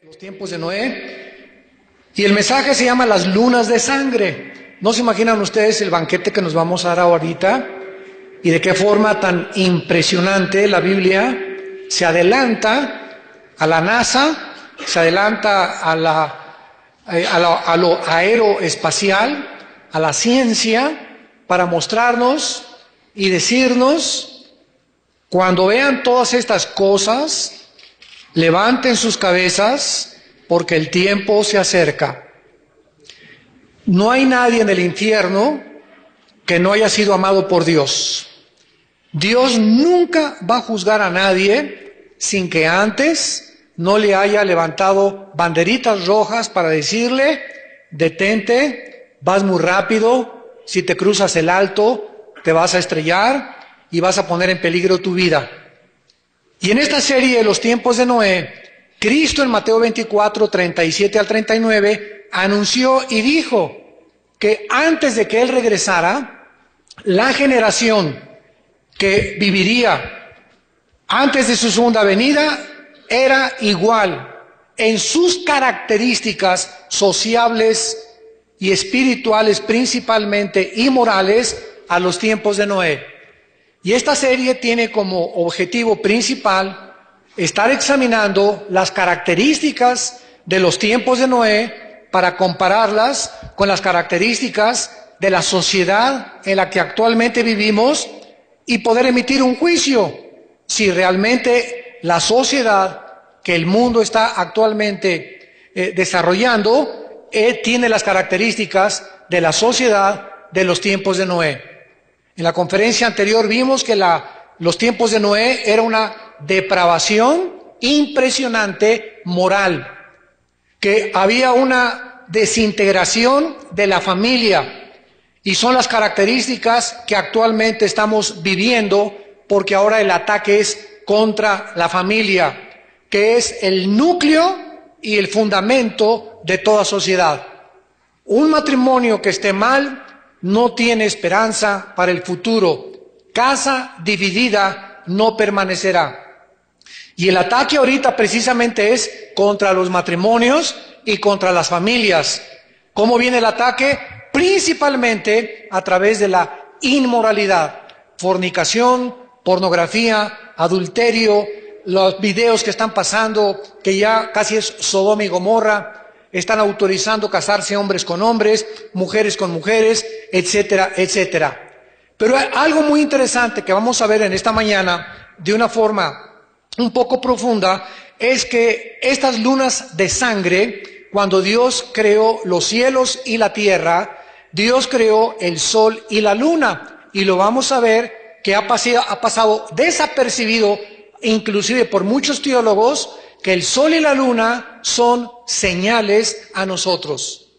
Los tiempos de Noé, y el mensaje se llama las lunas de sangre. ¿No se imaginan ustedes el banquete que nos vamos a dar ahorita? Y de qué forma tan impresionante la Biblia se adelanta a la NASA, se adelanta a lo aeroespacial, a la ciencia, para mostrarnos y decirnos: cuando vean todas estas cosas, levanten sus cabezas, porque el tiempo se acerca. No hay nadie en el infierno que no haya sido amado por Dios. Dios nunca va a juzgar a nadie sin que antes no le haya levantado banderitas rojas para decirle: detente, vas muy rápido, si te cruzas el alto te vas a estrellar y vas a poner en peligro tu vida. Y en esta serie de los tiempos de Noé, Cristo en Mateo 24, 37 al 39, anunció y dijo que antes de que Él regresara, la generación que viviría antes de su segunda venida era igual en sus características sociables y espirituales principalmente, y morales, a los tiempos de Noé. Y esta serie tiene como objetivo principal estar examinando las características de los tiempos de Noé para compararlas con las características de la sociedad en la que actualmente vivimos y poder emitir un juicio si realmente la sociedad que el mundo está actualmente desarrollando tiene las características de la sociedad de los tiempos de Noé. En la conferencia anterior vimos que los tiempos de Noé era una depravación impresionante moral, que había una desintegración de la familia, y son las características que actualmente estamos viviendo, porque ahora el ataque es contra la familia, que es el núcleo y el fundamento de toda sociedad. Un matrimonio que esté mal no tiene esperanza para el futuro. Casa dividida no permanecerá. Y el ataque ahorita precisamente es contra los matrimonios y contra las familias. ¿Cómo viene el ataque? Principalmente a través de la inmoralidad, fornicación, pornografía, adulterio, los videos que están pasando, que ya casi es Sodoma y Gomorra. Están autorizando casarse hombres con hombres, mujeres con mujeres, etcétera, etcétera. Pero hay algo muy interesante que vamos a ver en esta mañana de una forma un poco profunda, es que estas lunas de sangre, cuando Dios creó los cielos y la tierra, Dios creó el sol y la luna, y lo vamos a ver que ha pasado desapercibido, inclusive por muchos teólogos, que el sol y la luna son señales a nosotros.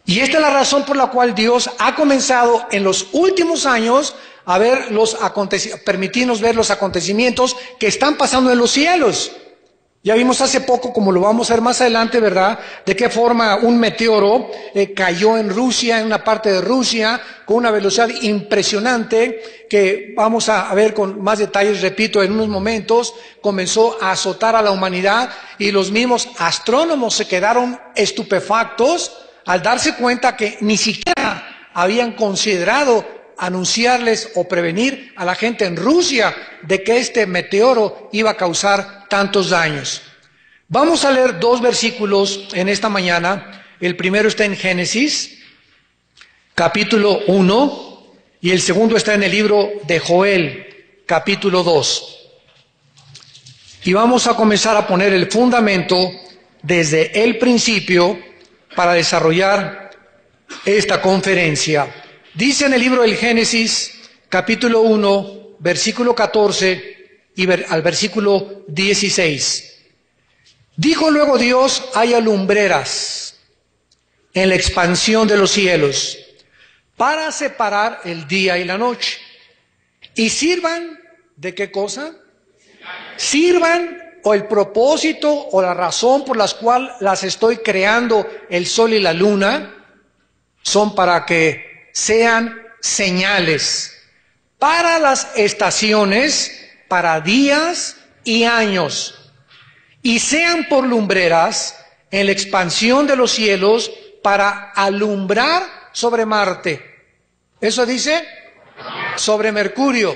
Y esta es la razón por la cual Dios ha comenzado en los últimos años a ver permitirnos ver los acontecimientos que están pasando en los cielos. Ya vimos hace poco, como lo vamos a ver más adelante, ¿verdad?, de qué forma un meteoro cayó en Rusia, en una parte de Rusia, con una velocidad impresionante, que vamos a ver con más detalles, repito, en unos momentos. Comenzó a azotar a la humanidad y los mismos astrónomos se quedaron estupefactos al darse cuenta que ni siquiera habían considerado anunciarles o prevenir a la gente en Rusia de que este meteoro iba a causar tantos daños. Vamos a leer dos versículos en esta mañana. El primero está en Génesis, capítulo 1, y el segundo está en el libro de Joel, capítulo 2. Y vamos a comenzar a poner el fundamento desde el principio para desarrollar esta conferencia. Dice en el libro del Génesis, capítulo 1, versículo 14 y al versículo 16. Dijo luego Dios: haya lumbreras en la expansión de los cielos para separar el día y la noche. Y sirvan, ¿de qué cosa? Sirvan, o el propósito o la razón por la cual las estoy creando, el sol y la luna, son para que sean señales para las estaciones, para días y años, y sean por lumbreras en la expansión de los cielos para alumbrar sobre Marte. ¿Eso dice? Sobre Mercurio,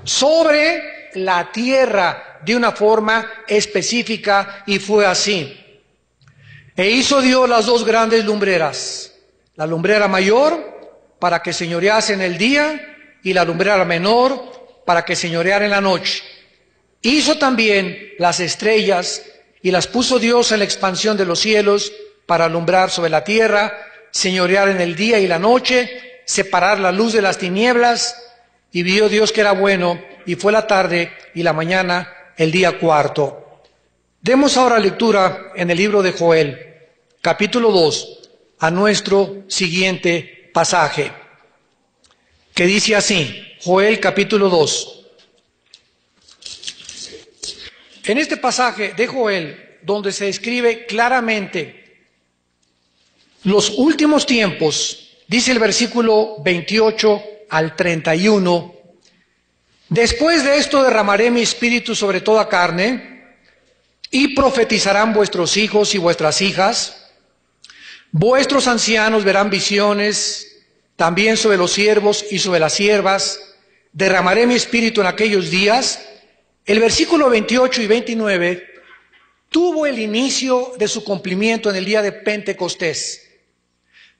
sobre la Tierra de una forma específica, y fue así. E hizo Dios las dos grandes lumbreras, la lumbrera mayor para que señorease en el día y la lumbrera menor para que señoreara en la noche. Hizo también las estrellas y las puso Dios en la expansión de los cielos para alumbrar sobre la tierra, señorear en el día y la noche, separar la luz de las tinieblas. Y vio Dios que era bueno, y fue la tarde y la mañana el día cuarto. Demos ahora lectura en el libro de Joel, capítulo 2, a nuestro siguiente pasaje, que dice así, Joel capítulo 2. En este pasaje de Joel, donde se describe claramente los últimos tiempos, dice el versículo 28 al 31, después de esto derramaré mi espíritu sobre toda carne, y profetizarán vuestros hijos y vuestras hijas, vuestros ancianos verán visiones, también sobre los siervos y sobre las siervas, derramaré mi espíritu en aquellos días. El versículo 28 y 29 tuvo el inicio de su cumplimiento en el día de Pentecostés,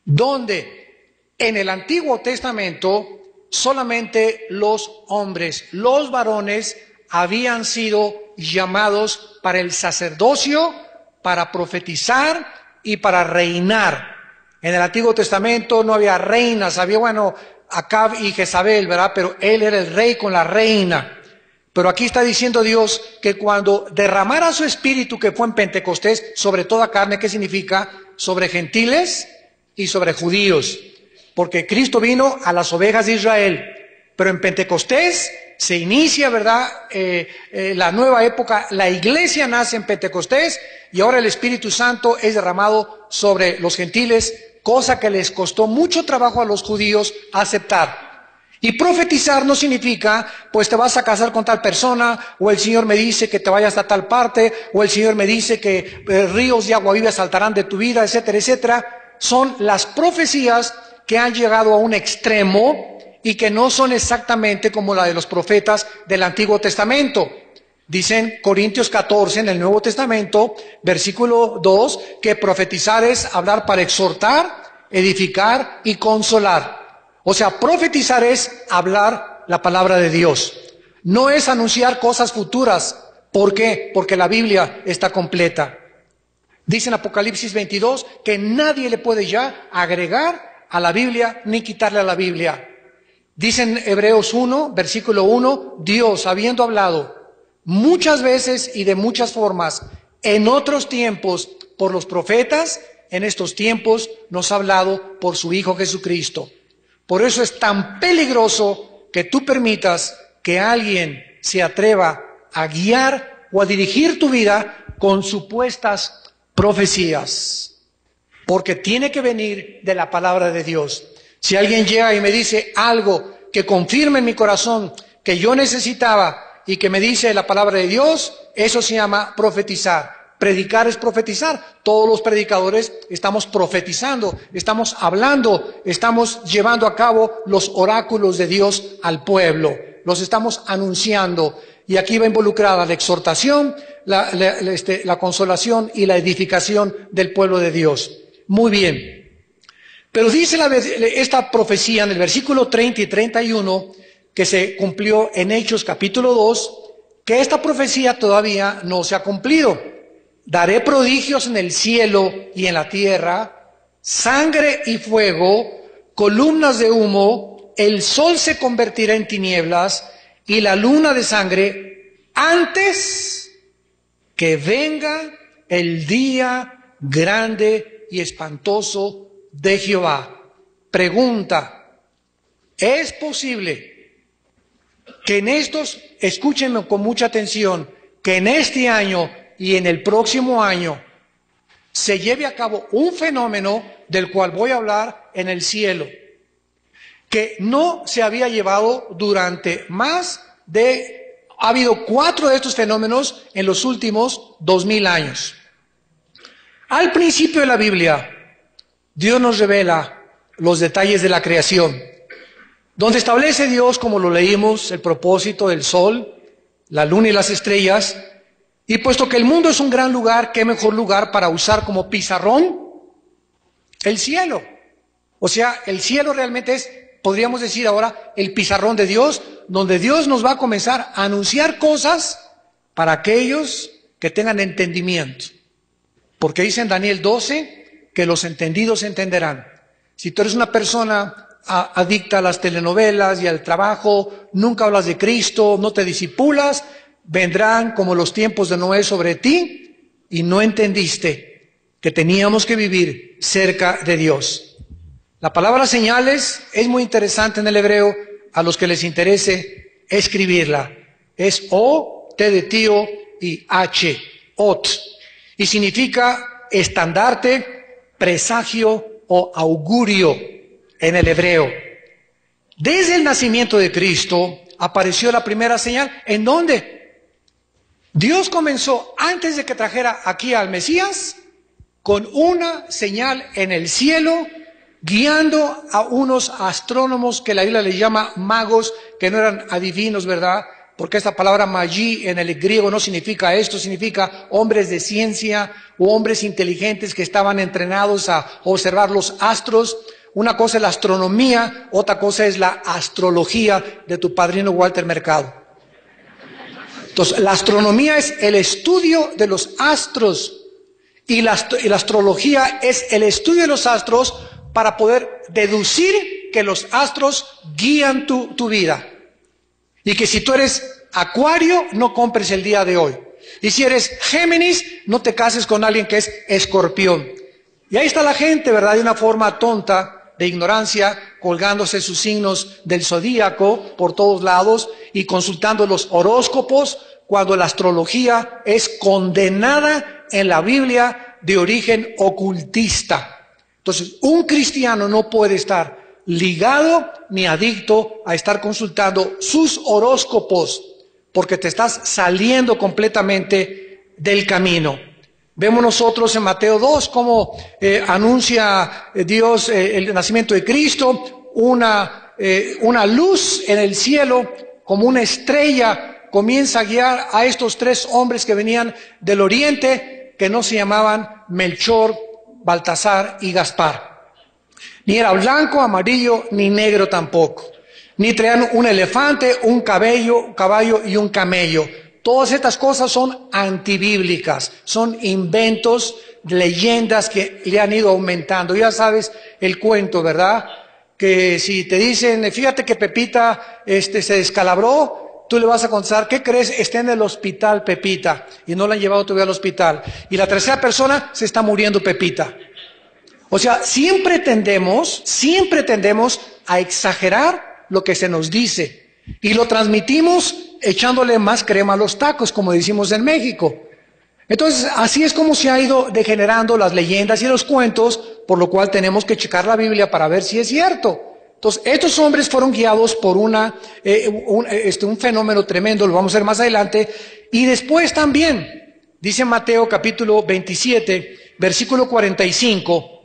donde en el Antiguo Testamento solamente los hombres, los varones, habían sido llamados para el sacerdocio, para profetizar y para reinar. En el Antiguo Testamento no había reinas, había, Acab y Jezabel, ¿verdad? Pero él era el rey con la reina. Pero aquí está diciendo Dios que cuando derramara su espíritu, que fue en Pentecostés, sobre toda carne, ¿qué significa? Sobre gentiles y sobre judíos. Porque Cristo vino a las ovejas de Israel. Pero en Pentecostés se inicia, ¿verdad? La nueva época, la iglesia nace en Pentecostés y ahora el Espíritu Santo es derramado sobre los gentiles, cosa que les costó mucho trabajo a los judíos aceptar. Y profetizar no significa, pues te vas a casar con tal persona, o el Señor me dice que te vayas a tal parte, o el Señor me dice que ríos de agua viva saltarán de tu vida, etcétera, etcétera. Son las profecías que han llegado a un extremo y que no son exactamente como la de los profetas del Antiguo Testamento. Dicen Corintios 14 en el Nuevo Testamento, versículo 2, que profetizar es hablar para exhortar, edificar y consolar. O sea, profetizar es hablar la palabra de Dios. No es anunciar cosas futuras. ¿Por qué? Porque la Biblia está completa. Dice en Apocalipsis 22 que nadie le puede ya agregar a la Biblia ni quitarle a la Biblia. Dice en Hebreos 1, versículo 1, Dios, habiendo hablado muchas veces y de muchas formas en otros tiempos por los profetas, en estos tiempos nos ha hablado por su Hijo Jesucristo. Por eso es tan peligroso que tú permitas que alguien se atreva a guiar o a dirigir tu vida con supuestas profecías, porque tiene que venir de la palabra de Dios. Si alguien llega y me dice algo que confirme en mi corazón que yo necesitaba y que me dice la palabra de Dios, eso se llama profetizar. Predicar es profetizar. Todos los predicadores estamos profetizando, estamos hablando, estamos llevando a cabo los oráculos de Dios al pueblo, los estamos anunciando. Y aquí va involucrada la exhortación, la consolación y la edificación del pueblo de Dios. Muy bien. Pero dice esta profecía en el versículo 30 y 31, que se cumplió en Hechos capítulo 2, que esta profecía todavía no se ha cumplido. Daré prodigios en el cielo y en la tierra, sangre y fuego, columnas de humo, el sol se convertirá en tinieblas y la luna de sangre antes que venga el día grande y espantoso de Jehová. Pregunta, ¿es posible que en estos, escúchenme con mucha atención, que en este año y en el próximo año se lleve a cabo un fenómeno del cual voy a hablar en el cielo, que no se había llevado durante más de Ha habido 4 de estos fenómenos en los últimos 2000 años. Al principio de la Biblia, Dios nos revela los detalles de la creación, donde establece Dios, como lo leímos, el propósito del sol, la luna y las estrellas. Y puesto que el mundo es un gran lugar, ¿qué mejor lugar para usar como pizarrón? El cielo. O sea, el cielo realmente es, podríamos decir ahora, el pizarrón de Dios, donde Dios nos va a comenzar a anunciar cosas para aquellos que tengan entendimiento. Porque dice en Daniel 12 que los entendidos entenderán. Si tú eres una persona adicta a las telenovelas y al trabajo, nunca hablas de Cristo, no te disipulas, vendrán como los tiempos de Noé sobre ti y no entendiste que teníamos que vivir cerca de Dios. La palabra señales es muy interesante en el hebreo, a los que les interese escribirla. Es O, T de tío y H, Ot. Y significa estandarte, presagio o augurio en el hebreo. Desde el nacimiento de Cristo apareció la primera señal. ¿En dónde? Dios comenzó, antes de que trajera aquí al Mesías, con una señal en el cielo, guiando a unos astrónomos que la Biblia les llama magos, que no eran adivinos, ¿verdad? Porque esta palabra magí en el griego no significa esto, significa hombres de ciencia o hombres inteligentes que estaban entrenados a observar los astros. Una cosa es la astronomía, otra cosa es la astrología de tu padrino Walter Mercado. Entonces, la astronomía es el estudio de los astros y la astrología es el estudio de los astros para poder deducir que los astros guían tu vida. Y que si tú eres Acuario, no compres el día de hoy. Y si eres Géminis, no te cases con alguien que es Escorpión. Y ahí está la gente, ¿verdad? De una forma tonta, de ignorancia, colgándose sus signos del zodíaco por todos lados y consultando los horóscopos, cuando la astrología es condenada en la Biblia de origen ocultista. Entonces, un cristiano no puede estar ligado ni adicto a estar consultando sus horóscopos, porque te estás saliendo completamente del camino. Vemos nosotros en Mateo 2 cómo anuncia Dios el nacimiento de Cristo, una luz en el cielo como una estrella comienza a guiar a estos 3 hombres que venían del oriente, que no se llamaban Melchor, Baltasar y Gaspar. Ni era blanco, amarillo, ni negro tampoco. Ni traían un elefante, un caballo y un camello. Todas estas cosas son antibíblicas, son inventos, leyendas que le han ido aumentando. Ya sabes el cuento, ¿verdad? Que si te dicen, fíjate que Pepita se descalabró, tú le vas a contestar, ¿qué crees? Está en el hospital Pepita, y no la han llevado todavía al hospital. Y la tercera persona, se está muriendo Pepita. O sea, siempre tendemos a exagerar lo que se nos dice y lo transmitimos echándole más crema a los tacos, como decimos en México. Entonces, así es como se ha ido degenerando las leyendas y los cuentos, por lo cual tenemos que checar la Biblia para ver si es cierto. Entonces, estos hombres fueron guiados por un fenómeno tremendo, lo vamos a ver más adelante, y después también, dice Mateo capítulo 27, versículo 45,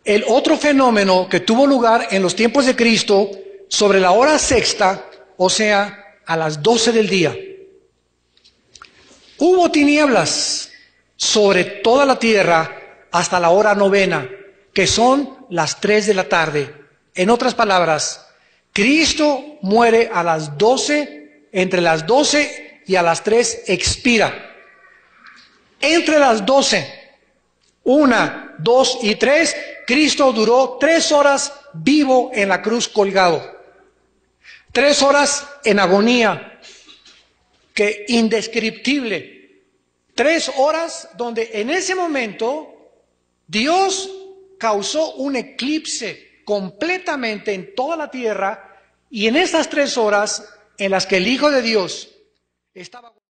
el otro fenómeno que tuvo lugar en los tiempos de Cristo sobre la hora sexta, o sea, a las 12 del día. Hubo tinieblas sobre toda la tierra hasta la hora novena, que son las 3 de la tarde. En otras palabras, Cristo muere a las 12, entre las 12 y a las 3 expira. Entre las 12, 1, 2 y 3, Cristo duró 3 horas vivo en la cruz colgado. 3 horas en agonía, que indescriptible. 3 horas donde en ese momento Dios causó un eclipse completamente en toda la tierra, y en esas 3 horas en las que el Hijo de Dios estaba